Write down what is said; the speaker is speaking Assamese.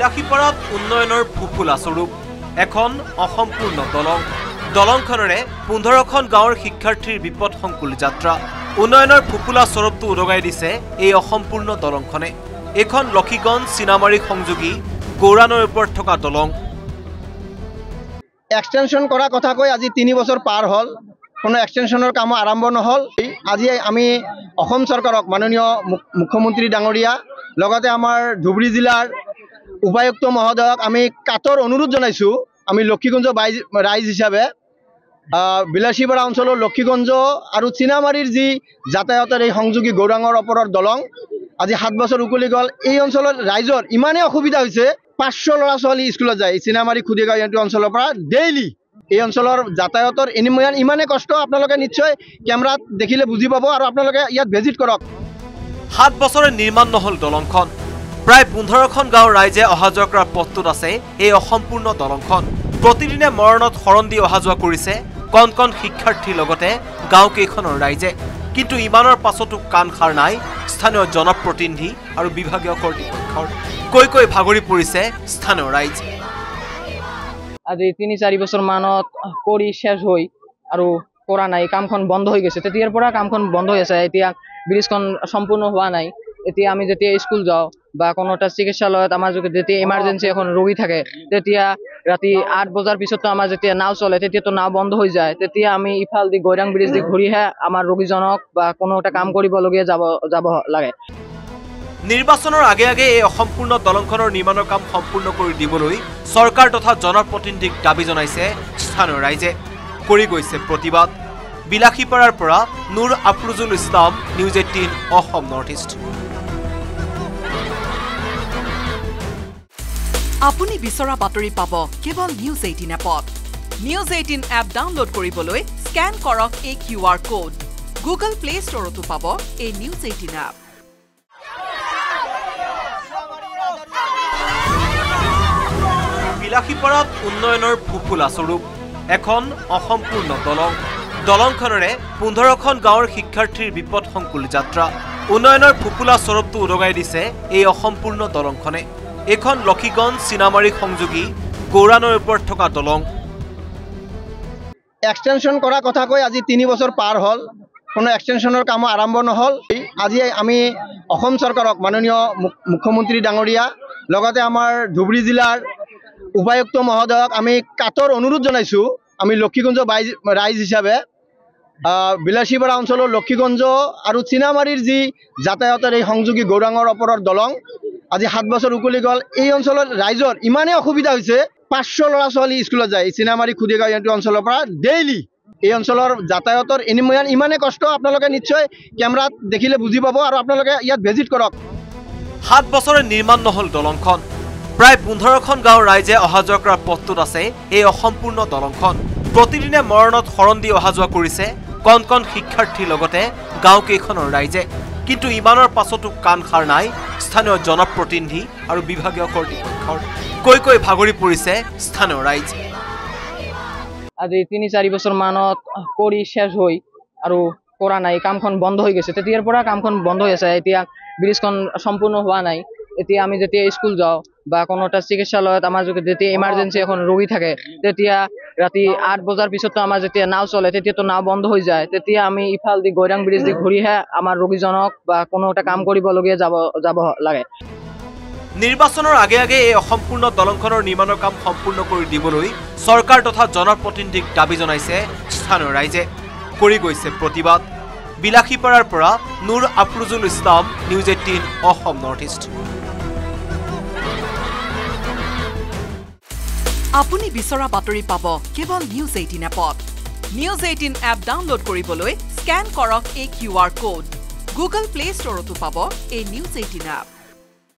বিলাসীপাৰাত উন্নয়নৰ ফুফুলা স্বৰূপ এখন অসম্পূৰ্ণ দলং। দলংখনেৰে 15খন গাঁৱৰ শিক্ষাৰ্থীৰ বিপদসংকুল যাত্ৰা। উন্নয়নৰ ফুফুলা স্বৰূপটো উদগাই দিছে এই অসম্পূৰ্ণ দলংখনে। এখন লক্ষীগঞ্জ চিনামাৰী সংযোগী গৌৰা নৈৰ ওপৰত থকা দলং। এক্সটেনশন কৰা কথা কৈ আজি 3 বছৰ পাৰ হ'ল, কোনো এক্সটেনশনৰ কাম আৰম্ভ নহ'ল। আজি আমি অসম চৰকাৰক মাননীয় মুখ্যমন্ত্ৰী ডাঙৰীয়া লগতে আমাৰ ধুবুৰী জিলাৰ উপায়ুক্ত মহোদয়ক আমি কাতৰ অনুৰোধ জনাইছোঁ। আমি লক্ষীগঞ্জ ৰাইজ হিচাপে বিলাসীপাৰা অঞ্চলৰ লক্ষীগঞ্জ আৰু চিনামাৰীৰ যি যাতায়াতৰ এই সংযোগী গৌৰাঙৰ ওপৰৰ দলং আজি 7 বছৰ উকলি গ'ল। এই অঞ্চলৰ ৰাইজৰ ইমানেই অসুবিধা হৈছে, 500 ল'ৰা ছোৱালী স্কুলত যায় চিনামাৰী খুদিগাঁও এইটো অঞ্চলৰ পৰা ডেইলি। এই অঞ্চলৰ যাতায়াতৰ ইমানেই কষ্ট, আপোনালোকে নিশ্চয় কেমেৰাত দেখিলে বুজি পাব আৰু আপোনালোকে ইয়াত ভিজিট কৰক। 7 বছৰে নিৰ্মাণ নহ'ল দলংখন। প্ৰায় 15খন গাঁৱৰ ৰাইজে অহা যোৱা কৰাৰ পথটোত আছে এই অসম্পূৰ্ণ দলংখন। প্ৰতিদিনে মৰণত শৰণ দি অহা যোৱা কৰিছে কণ কণ শিক্ষাৰ্থীৰ লগতে গাঁওকেইখনৰ ৰাইজে। কিন্তু ইমানৰ পাছতো কাণ সাৰ নাই স্থানীয় জনপ্ৰতিনিধি আৰু বিভাগীয় কৰ্তৃপক্ষৰ। কৈ ভাগৰি পৰিছে স্থানীয় ৰাইজ। আজি 3-4 বছৰ মানত কৰি শেষ হৈ আৰু কৰা নাই, কামখন বন্ধ হৈ গৈছে। তেতিয়াৰ পৰা কামখন বন্ধ হৈ আছে। এতিয়া ব্ৰিজখন সম্পূৰ্ণ হোৱা নাই। এতিয়া আমি যেতিয়া স্কুল যাওঁ বা কোনো এটা চিকিৎসালয়ত আমাৰ যেতিয়া ইমাৰ্জেঞ্চি এখন ৰোগী থাকে, তেতিয়া ৰাতি 8 বজাৰ পিছতো আমাৰ যেতিয়া নাও চলে তেতিয়াতো নাও বন্ধ হৈ যায়। তেতিয়া আমি ইফাল দি গৈৰাং ব্ৰিজ দি ঘূৰিহে আমাৰ ৰোগীজনক বা কোনো এটা কাম কৰিবলগীয়া যাব লাগে। নিৰ্বাচনৰ আগে আগে এই অসম্পূৰ্ণ দলংখনৰ নিৰ্মাণৰ কাম সম্পূৰ্ণ কৰি দিবলৈ চৰকাৰ তথা জনপ্ৰতিনিধিক দাবী জনাইছে স্থানীয় ৰাইজে। কৰি গৈছে প্ৰতিবাদ। বিলাসীপাৰাৰ পৰা Nur Afrujul Islam, news 18 Asom north east. আপুনি বিচৰা বাতৰি পাব কেৱল নিউজ 18 এপত। নিউজ 18 এপ ডাউনলোড কৰিবলৈ স্কেন কৰক এই QR কোড। গুগল প্লে ষ্টৰতো পাব এই নিউজ 18 এপ। বিলাসীপাৰাত উন্নয়নৰ ফুফুলা স্বৰূপ এখন অসম্পূৰ্ণ দলং। দলংখনেৰে 15খন গাঁৱৰ শিক্ষাৰ্থীৰ বিপদসংকুল যাত্ৰা। উন্নয়নৰ ফুফুলা স্বৰূপটো উদগাই দিছে এই অসম্পূৰ্ণ দলংখনে। এখন লক্ষীগঞ্জ চিনামাৰী সংযোগী গৌৰা নৈৰ ওপৰত থকা দলং। এক্সটেনশন কৰা কথা কৈ আজি 3 বছৰ পাৰ হ'ল, কোনো এক্সটেনশনৰ কাম আৰম্ভ নহ'ল। আজি আমি অসম চৰকাৰক মাননীয় মুখ্যমন্ত্ৰী ডাঙৰীয়া লগতে আমাৰ ধুবুৰী জিলাৰ উপায়ুক্ত মহোদয়ক আমি কাতৰ অনুৰোধ জনাইছোঁ। আমি লক্ষীগঞ্জ ৰাইজ হিচাপে বিলাসীপাৰা অঞ্চলৰ লক্ষীগঞ্জ আৰু চিনামাৰীৰ যি যাতায়াতৰ এই সংযোগী গৌৰাঙৰ ওপৰৰ দলং আজি 7 বছৰ উকলি গ'ল। এই অঞ্চলৰ ৰাইজৰ ইমানেই অসুবিধা হৈছে, 500 ল'ৰা ছোৱালী স্কুলত যায় চিনামাৰী খুদিগাঁও এইটো অঞ্চলৰ পৰা ডেইলি। এই অঞ্চলৰ যাতায়াতৰ ইমানেই কষ্ট, আপোনালোকে নিশ্চয় কেমেৰাত দেখিলে বুজি পাব আৰু আপোনালোকে ইয়াত ভিজিট কৰক। 7 বছৰে নিৰ্মাণ নহ'ল দলংখন। প্ৰায় 15খন গাঁৱৰ ৰাইজে অহা যোৱা কৰাৰ পথটোত আছে এই অসম্পূৰ্ণ দলংখন। প্ৰতিদিনে মৰণত শৰণ দি অহা যোৱা কৰিছে কণ কণ শিক্ষাৰ্থীৰ লগতে গাঁওকেইখনৰ ৰাইজে। কিন্তু ইমানৰ পাছতো কাণ সাৰ নাই স্থানীয় জনপ্ৰতিনিধি আৰু বিভাগীয় কৰ্তৃপক্ষৰ। কৈ ভাগৰি পৰিছে স্থানীয় ৰাইজ। আজি 3-4 বছৰ মানত কৰি শেষ হৈ আৰু কৰা নাই, কামখন বন্ধ হৈ গৈছে। তেতিয়াৰ পৰা কামখন বন্ধ হৈ আছে। এতিয়া ব্ৰিজখন সম্পূৰ্ণ হোৱা নাই। এতিয়া আমি যেতিয়া স্কুল যাওঁ বা কোনো এটা চিকিৎসালয়ত আমাৰ যেতিয়া ইমাৰ্জেঞ্চি এখন ৰোগী থাকে, তেতিয়া ৰাতি 8 বজাৰ পিছতো আমাৰ যেতিয়া নাও চলে তেতিয়াতো নাও বন্ধ হৈ যায়। তেতিয়া আমি ইফাল দি গৈৰাং ব্ৰিজ দি ঘূৰিহে আমাৰ ৰোগীজনক বা কোনো এটা কাম কৰিবলগীয়া যাব লাগে। নিৰ্বাচনৰ আগে আগে এই অসম্পূৰ্ণ দলংখনৰ নিৰ্মাণৰ কাম সম্পূৰ্ণ কৰি দিবলৈ চৰকাৰ তথা জনপ্ৰতিনিধিক দাবী জনাইছে স্থানীয় ৰাইজে। কৰি গৈছে প্ৰতিবাদ। বিলাসীপাৰাৰ পৰা Nur Afrujul Islam, news 18 Asom north east. আপুনি বিচৰা বাতৰি পাব কেৱল নিউজ 18 এপত। নিউজ 18 এপ ডাউনলোড কৰিবলৈ স্কেন কৰক এই QR কোড। গুগল প্লে ষ্টৰতো পাব এই নিউজ 18 এপ।